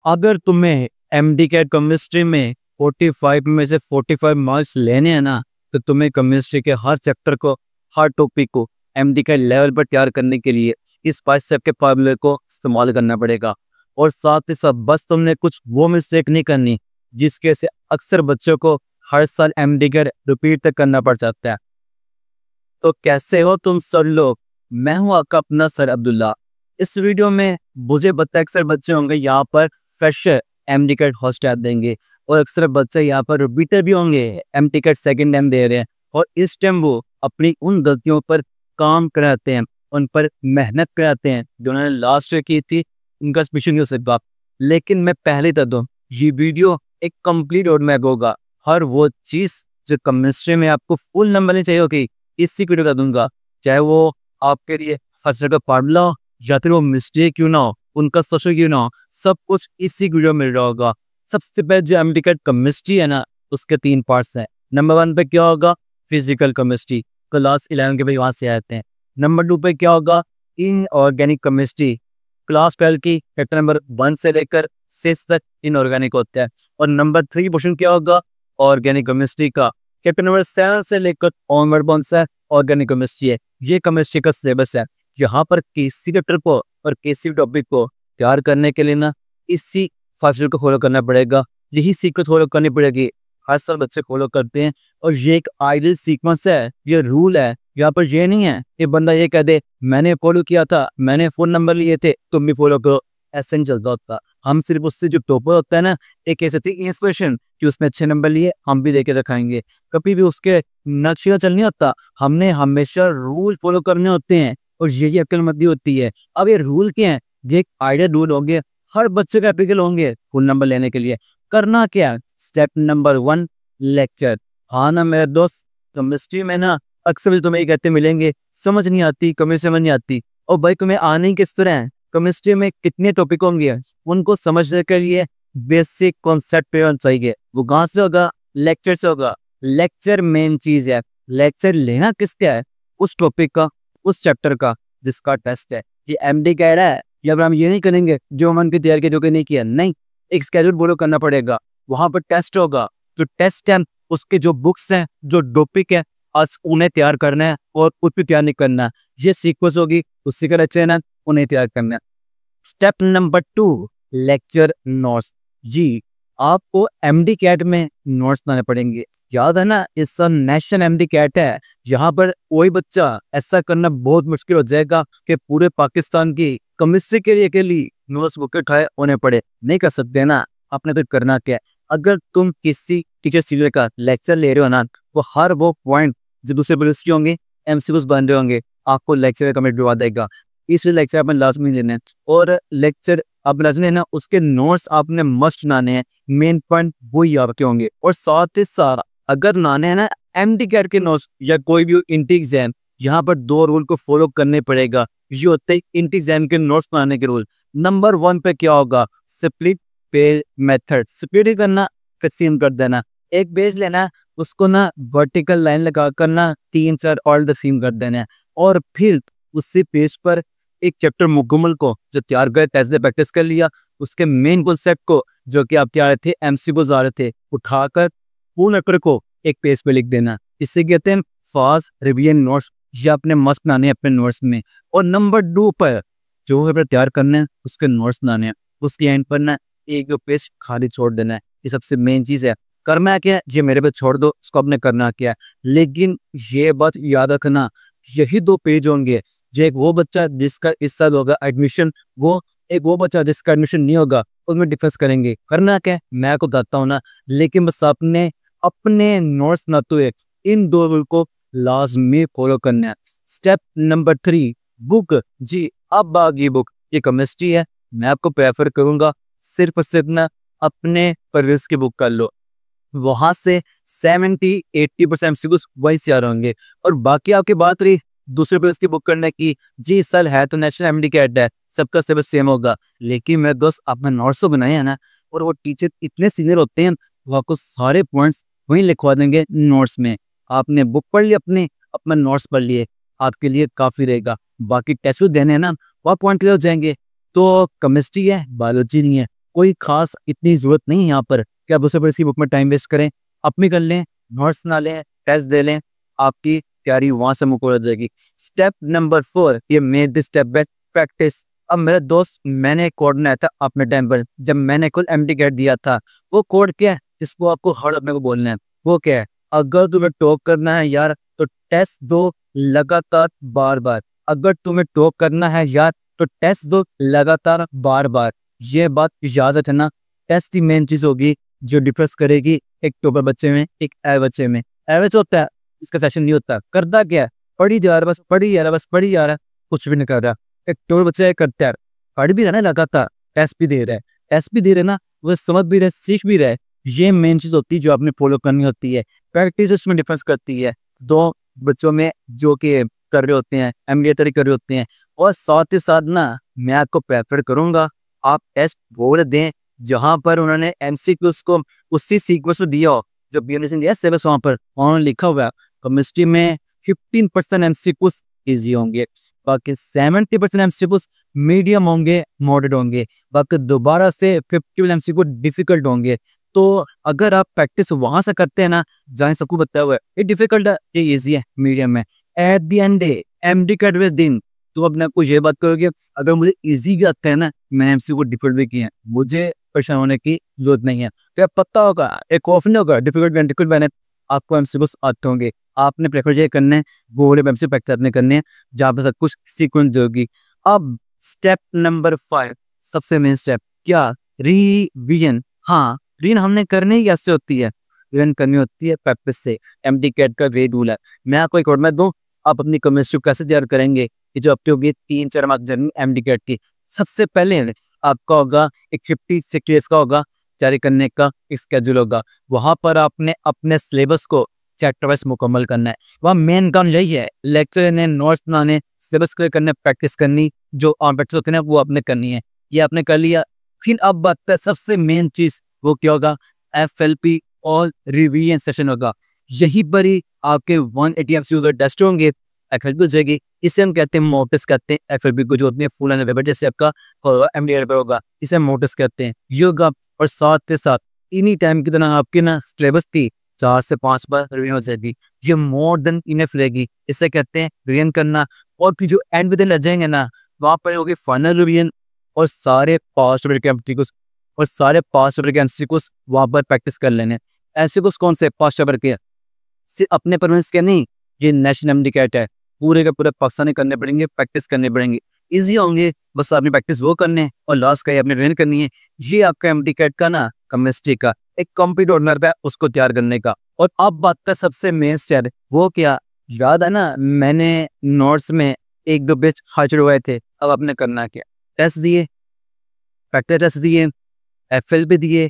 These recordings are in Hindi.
अगर तुम्हें एमडी कैट केमिस्ट्री में 45 में से 45 मार्क्स लेने हैं ना, तो तुम्हें केमिस्ट्री के हर चैप्टर को, हर टॉपिक को एमडी कैट लेवल पर तैयार करने के लिए इस 5 स्टेप के फार्मूले को इस्तेमाल करना पड़ेगा। और साथ ही साथ बस तुमने कुछ वो मिस्टेक नहीं करनी जिसके से अक्सर बच्चों को हर साल एमडी कैट रिपीट तक करना पड़ जाता है। तो कैसे हो तुम सब लोग, मैं हूं आपका अपना सर अब्दुल्ला। इस वीडियो में मुझे पता है अक्सर बच्चे होंगे यहाँ पर fresher MD CAT first time देंगे, और अक्सर बच्चे यहाँ पर रिपीटर भी होंगे, एमडी कैट सेकंड टाइम दे रहे हैं, और इस टाइम वो अपनी उन गलतियों पर काम कराते हैं, उन पर मेहनत कराते हैं जो उन्होंने लास्ट ईयर की थी, उनका स्पेशल नहीं हो सकता। लेकिन मैं पहले बता दूं, ये वीडियो एक कंप्लीट रोड मैप होगा। हर वो चीज़ जो केमिस्ट्री में आपको फुल नंबर नहीं चाहिए होगी, इसी वीडियो बता दूंगा। चाहे वो आपके लिए फर्स्ट का फार्मूला हो या फिर वो मिस्टेक क्यों ना हो, उनका सोल्यूशन क्यों ना हो, सब कुछ इसी वीडियो में मिल रहा होगा। सबसे पहले जो एमडी कैट केमिस्ट्री है ना, उसके 3 पार्ट्स हैं। नंबर 1 पे क्या होगा, फिजिकल केमिस्ट्री, क्लास 11 के भाई वहाँ से आते हैं। नंबर 2 पे क्या होगा, इनऑर्गेनिक केमिस्ट्री, क्लास 12 की चैप्टर नंबर 1 से लेकर 6 तक इनऑर्गेनिक होता है। और नंबर 3 पोर्शन क्या होगा, ऑर्गेनिक केमिस्ट्री का, चैप्टर नंबर 7 से लेकर ऑनवर्ड कौन सा ऑर्गेनिक केमिस्ट्री है। ये केमिस्ट्री का सिलेबस है। यहाँ पर किसी चैप्टर को और किसी टॉपिक को तैयार करने के लिए ना इसी फॉर्मूले को फॉलो करना पड़ेगा, यही सीक्वेंस फॉलो करनी पड़ेगी। हर साल बच्चे फॉलो करते हैं और ये एक आइडियल सीक्वेंस है, ये रूल है। यहाँ पर ये नहीं है कि बंदा ये कह दे मैंने फॉलो किया था, मैंने 4 नंबर लिए थे, तुम भी फॉलो करो, ऐसे नहीं चलता होता। हम सिर्फ उससे जो टॉपर होता है ना, एक ऐसे थी इंस्पिरेशन कि उसने अच्छे नंबर लिए, हम भी लेके दिखाएंगे। कभी भी उसके नक्शे चल नहीं होता, हमने हमेशा रूल फॉलो करने होते हैं, और यही अक्लमंदी होती है। अब ये रूल क्या है, ये एक आइडियल रूल होंगे, हर बच्चे का एप्लीकेबल होंगे फुल नंबर लेने के लिए। करना क्या है, स्टेप नंबर 1 लेक्चर। हाँ ना मेरे दोस्त, केमिस्ट्री में ना अक्सर तुम्हें कहते मिलेंगे समझ नहीं आती, केमिस्ट्री समझ नहीं आती। और भाई तुम्हें आने ही किस तरह है, केमिस्ट्री में कितने टॉपिक होंगे, उनको समझने के लिए बेसिक कॉन्सेप्ट पे चाहिए। वो कहाँ से होगा, लेक्चर से होगा। लेक्चर मेन चीज है। लेक्चर लेना किसका है, उस टॉपिक का, उस चैप्टर का जिसका टेस्ट है। ये एमडी कह रहा है, या फिर हम ये नहीं करेंगे जो मन की तैयारी के जो कि नहीं किया, नहीं, एक स्केड्यूल फॉलो करना पड़ेगा। वहां पर टेस्ट होगा, तो टेस्ट है उसके जो बुक्स हैं, जो टॉपिक है, आज उन्हें तैयार करना है और कुछ भी तैयार नहीं करना है। ये सीक्वेंस होगी, उसी का रचना है, उन्हें तैयार करना है। Step number 2 lecture notes. जी, आपको एमडी कैट में नोट्स बनाने पड़ेंगे। याद है ना, इस साल नेशनल एमडी कैट है। यहाँ पर कोई बच्चा ऐसा करना बहुत मुश्किल हो जाएगा कि पूरे पाकिस्तान की केमिस्ट्री के लिए नोट्स बुक उठाए उन्हें पढ़े, नहीं कर सकते ना। आपने तो करना क्या है, अगर तुम किसी टीचर सीनियर का लेक्चर ले रहे हो ना, वो हर वो पॉइंट जो दूसरे प्रोड्यूस होंगे, एमसीक्यूज बन रहे होंगे, आपको लेक्चर कमेंट करवा देगा। इसलिए लेक्चर आपने लाजमी लेना है, और लेक्चर आप लाजमी लेना, उसके नोट्स आपने मस्ट बनाने हैं। मेन पॉइंट वही आपके होंगे। और साथ ही साथ अगर बनाने हैं ना एमडी कैट के नोट्स या कोई भी इंटी एग्जाम, यहाँ पर 2 रूल को फॉलो करने पड़ेगा। ये होते हैं इंटी एग्जाम के नोट्स बनाने के रूल। नंबर 1 पे क्या होगा, स्प्लिट पेज मेथड। स्प्लिट ही करना, तकसीम कर देना। एक पेज लेना, उसको ना वर्टिकल लाइन लगा कर ना 3-4 और तकसीम कर देना है, और फिर उसी पेज पर एक चैप्टर मुकम्मल को जो तैयार कर टेस्ट दे प्रैक्टिस कर लिया, उसके मेन कॉन्सेप्ट को जो कि आप तैयार थे, एमसीक्यूज आ रहे थे, उठाकर पूर्ण अक्षर को एक पेज पे लिख देना। इससे कहते हैं फास्ट रिवीजन नोट्स, या अपने मस्त बनाने हैं अपने नोट्स में। और नंबर 2 पर जो है तैयार करना है, उसके नोट्स बनाने हैं, उसके एंड पर ना एक पेज खाली छोड़ देना है। ये सबसे मेन चीज है। करना क्या है, ये मेरे पे छोड़ दो, उसको आपने करना क्या है। लेकिन ये बात याद रखना, यही 2 पेज होंगे। जो एक वो बच्चा जिसका इस साल होगा एडमिशन, वो एक वो बच्चा जिसका एडमिशन नहीं होगा, उसमें डिस्कस करेंगे। करना क्या है मैं आपको बताता हूँ ना, लेकिन बस आपने अपने नोट्स ना तो इन 2 रूल को लाजमी फॉलो करना है। Step number 3 book. जी, अब आ गई बुक। ये केमिस्ट्री है, मैं आपको प्रेफर करूंगा सिर्फ और सिर्फ ना अपने परवेज की बुक कर लो। वहां से 70-80% एमसीक्यूज वही से आ रहे होंगे। और बाकी आपकी बात रही दूसरे पेज की बुक करने की, जी इस साल है तो नेशनल एमडी कैट है, सबका सिलेबस सेम होगा। लेकिन मेरे दोस्त आपने नोट्स तो बनाए हैं ना, और वो टीचर इतने सीनियर होते हैं, वो आपको सारे पॉइंट्स वहीं लिखवा देंगे नोट्स में। आपने बुक पढ़ ली, अपने नोट्स पढ़ लिए, आपके लिए काफ़ी रहेगा। बाकी टेस्ट देने हैं ना, वह पॉइंट क्लियर हो जाएंगे। तो केमिस्ट्री है, बायोलॉजी नहीं है, कोई खास इतनी ज़रूरत नहीं है यहाँ पर कि आप दूसरे किसी बुक में टाइम वेस्ट करें। अपनी कर लें, नोट्स बना लें, टेस्ट दे लें, आपकी तैयारी वहाँ से मुकम्मल हो जाएगी। स्टेप नंबर 4, ये make this step by practice. अब मेरे दोस्त, मैंने एक कोड बनाया था अपने टाइम पर जब मैंने कुल एमडी कैट दिया था। वो कोड क्या है जिसको आपको हर अपने को बोलना है, वो क्या है? अगर तुम्हें टॉप करना है यार तो टेस्ट दो लगातार बार बार। अगर तुम्हें टॉप करना है यार तो टेस्ट दो लगातार बार बार। ये बात याद रखना, टेस्ट ही मेन चीज होगी जो डिफरेंस करेगी एक टॉपर बच्चे में, एक एवरेज बच्चे में। एवरेज होता है, इसका सेशन नहीं होता, करता क्या है, पढ़ी जा रहा है, बस पढ़ी जा रहा है, बस पढ़ी जा रहा है, कुछ भी नहीं कर रहा। एक टॉपर बच्चा करता है, पढ़ भी रहा है लगातार, टेस्ट भी दे रहा है, टेस्ट भी दे रहे ना, वो समझ भी रहे, सीख भी रहे। ये मेन चीज होती है जो आपने फॉलो करनी होती है। प्रैक्टिस उसमें डिफरेंस करती है दो बच्चों में जो कि कर रहे होते हैं, एमबीए तरी कर रहे होते हैं। और साथ ही साथ ना मैं आपको प्रेफर करूंगा आप टेस्ट वो दें जहां पर उन्होंने एमसीक्यूज को उसी सीक्वेंस में दिया हो जो बीएमएस ने दिया सिलेबस। वहां पर उन्होंने लिखा हुआ है केमिस्ट्री में 15% एमसीक्यूज इजी होंगे, बाकी 70% एमसीक्यूज मीडियम होंगे, मॉडरेट होंगे, बाकी दोबारा से 50 एमसीक्यू डिफिकल्ट होंगे। तो अगर आप प्रैक्टिस वहां से करते हैं ना जहाँ सबको बताया हुआ है ये डिफिकल्ट है, ये इजी है, मीडियम है, at the end day MD CAT वेस्ट दिन तो अपने आपको ये बात करोगे अगर मुझे इजी भी आता है ना मैं एमसी को डिफिकल्ट भी किया है, मुझे परेशान होने की जरूरत नहीं है। तो पता होगा एक ऑफ नहीं होगा डिफिकल्ट एंड डिफिकल्ट मैंने आपको एमसी बस आते होंगे। आपने प्रेफर ये करना है वो वाले एमसी प्रैक्टिस अपने करने हैं जहाँ पर सब कुछ सीक्वेंस होगी। अब स्टेप नंबर 5 सबसे मेन स्टेप क्या? रिवीजन। हाँ, रिवीजन हमने करने ही कैसे होती है? रिवीजन करनी होती है प्रैक्टिस से। एमडी कैट का वे रूल है। मैं आपको एक और मैं दूं, आप अपनी केमिस्ट्री कैसे तैयार करेंगे कि जो आपकी होगी 3-4 मार्क जर्नी एमडी कैट की। सबसे पहले आपका होगा एक 50-60 डेज का होगा तैयारी करने का स्केड्यूल होगा। वहां पर आपने अपने सिलेबस को चैप्टर वाइज मुकम्मल करना है। वहाँ मेन काम यही है, लेक्चर लेने, नोट्स बनाने, सिलेबस क्लियर करने, प्रैक्टिस करनी, जो प्रैक्टिस करना है वो आपने करनी है। ये आपने कर लिया। फिर अब बात है सबसे मेन चीज, वो क्या होगा? एफएलपी और रिवीजन सेशन होगा। यही पर ही आपके 180 एमसीक्यू टेस्ट होंगे, एफएलपी हो जाएगी। इसे हम कहते हैं मॉक टेस्ट कहते हैं। एफएलपी को जो होती है फुल एंड पेपर जैसे आपका एमडीए पेपर होगा, इसे मॉक टेस्ट कहते हैं। ये होगा और साथ के साथ इन्हीं टाइम की तरह आपकी ना सिलेबस थी 4 से 5 बार रिवीजन हो जाएगी। ये मोर देन इनफ रहेगी, इसे कहते हैं रिवीजन करना। और फिर जो एंड में लग जाएंगे ना वहां पर होगी फाइनल रिवीजन और सारे पास्ट पेपर के एमसीक्यूज और सारे पास्ट पेपर के एमसीक्यूज वहां पर प्रैक्टिस कर लेने। एमसीक्यूज कौन से? पास्ट पेपर के, सिर्फ अपने परफॉर्मेंस के नहीं, ये नेशनल एमडी कैट है, पूरे के पूरे पाकिस्तानी करने पड़ेंगे, प्रैक्टिस करने पड़ेंगे, इजी होंगे। बस आपने प्रैक्टिस वो करने हैं और लास्ट का आपने रिवीजन करनी है। ये आपका एमडी कैट का ना केमिस्ट्री का एक कंप्लीट ऑर्डर है उसको तैयार करने का। और अब बात का सबसे मेन स्टेप, वो क्या? याद है ना मैंने नोट्स में 1-2 पेज खर्च हुए थे। अब आपने करना क्या? टेस्ट दिए, प्रैक्टिस टेस्ट दिए, एफएलपी दिए,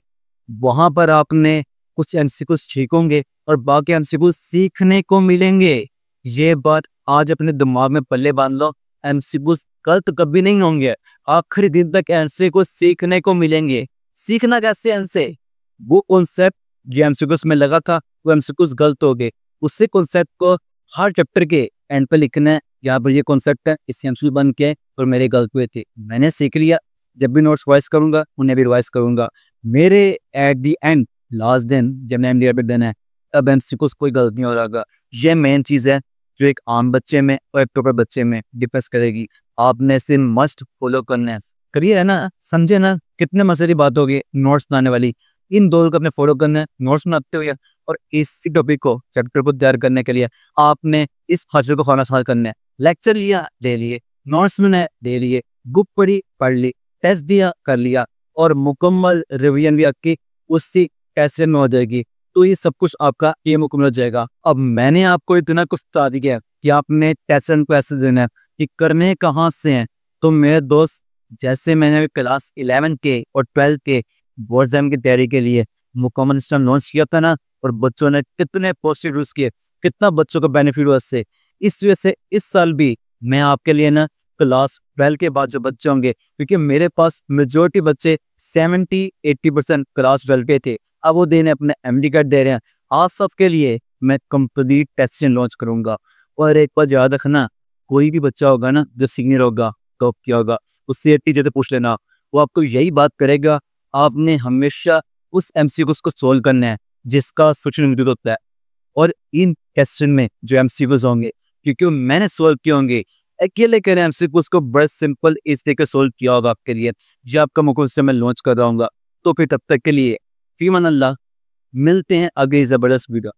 वहां पर आपने कुछ एमसीक्यूज ठीक होंगे और बाकी एमसीक्यूज सीखने को मिलेंगे। ये बात आज अपने दिमाग में पल्ले बांध लो, एमसीक्यूज गलत कभी नहीं होंगे। आखिरी दिन तक एमसीक्यूज सीखने को मिलेंगे। सीखना कैसे? इनसे वो कॉन्सेप्ट जो एमसीक्यूज में लगा था वो एमसीक्यूज गलत हो गए, उसी कॉन्सेप्ट को हर चैप्टर के एंड पे लिखना है। यहाँ पर ये कॉन्सेप्ट है, इससे एमसीक्यू बन के और मेरे गलत हुए थे, मैंने सीख लिया। जब भी नोट्स वाइज करूंगा उन्हें भी रिवाइज करूंगा। मेरे एट दी एंड लास्ट दिन जब मैं एमडीआर पे देना है तब एमसीक्यूज कोई गलत नहीं हो रहा। ये मेन चीज़ है जो एक आम बच्चे में और एक टॉपर बच्चे में डिफरेंस करेगी। आपने इसे मस्ट फॉलो करना है। करिए है ना, समझे ना कितने मजे की बात होगी नोट्स बनाने वाली। इन दो को अपने फॉलो करना है नोट्स बनाते हुए, और इसी टॉपिक को चैप्टर को तैयार करने के लिए आपने इस हासिल को खाना साल करना है। लेक्चर लिया, ले लिए, नोट्स बनाए, ले लिए, बुक पढ़ी, पढ़ ली, टेस्ट दिया, कर लिया, और मुकम्मल रिवीजन भी आपकी उसी टेस्ट में हो जाएगी। तो ये सब कुछ आपका ये मुकम्मल हो जाएगा। अब मैंने आपको इतना कुछ बता दिया है कि आपने टेस्ट को ऐसे देना है कि करने कहाँ से हैं। तो मेरे दोस्त, जैसे मैंने क्लास 11 के और 12 के बोर्ड एग्जाम की तैयारी के लिए मुकम्मल सिस्टम लॉन्च किया था ना, और बच्चों ने कितने पॉजिटिव यूज किए, कितना बच्चों को बेनिफिट हुआ इससे। इस वजह से इस साल भी मैं आपके लिए ना क्लास 12 के बाद जो बच्चे होंगे, क्योंकि मेरे पास मेजोरिटी बच्चे 70-80% क्लास 12 के थे, अब वो देने अपने एमडी कार्ड दे रहे हैं। आप सबके लिए मैं कंप्लीट टेस्ट लॉन्च करूंगा। और एक बात याद रखना, कोई भी बच्चा होगा ना जो सीनियर होगा, टॉप किया होगा, उससे टीचर से पूछ लेना, वो आपको यही बात करेगा आपने हमेशा उस एमसीक्यूज को सोल्व करना है जिसका सोल्यूशन मौजूद होता है। और इन क्वेश्चन में जो एमसीक्यूज होंगे, क्योंकि वो मैंने सोल्व किए होंगे, अकेले करें एमसीक्यूज को बड़ा सिंपल इस तरीके सोल्व किया होगा आपके लिए, जो आपका मुकुल से मैं लॉन्च कर रहा हूँ। तो फिर तब तक के लिए फीमान अल्लाह, मिलते हैं अगली ज़बरदस्त वीडियो।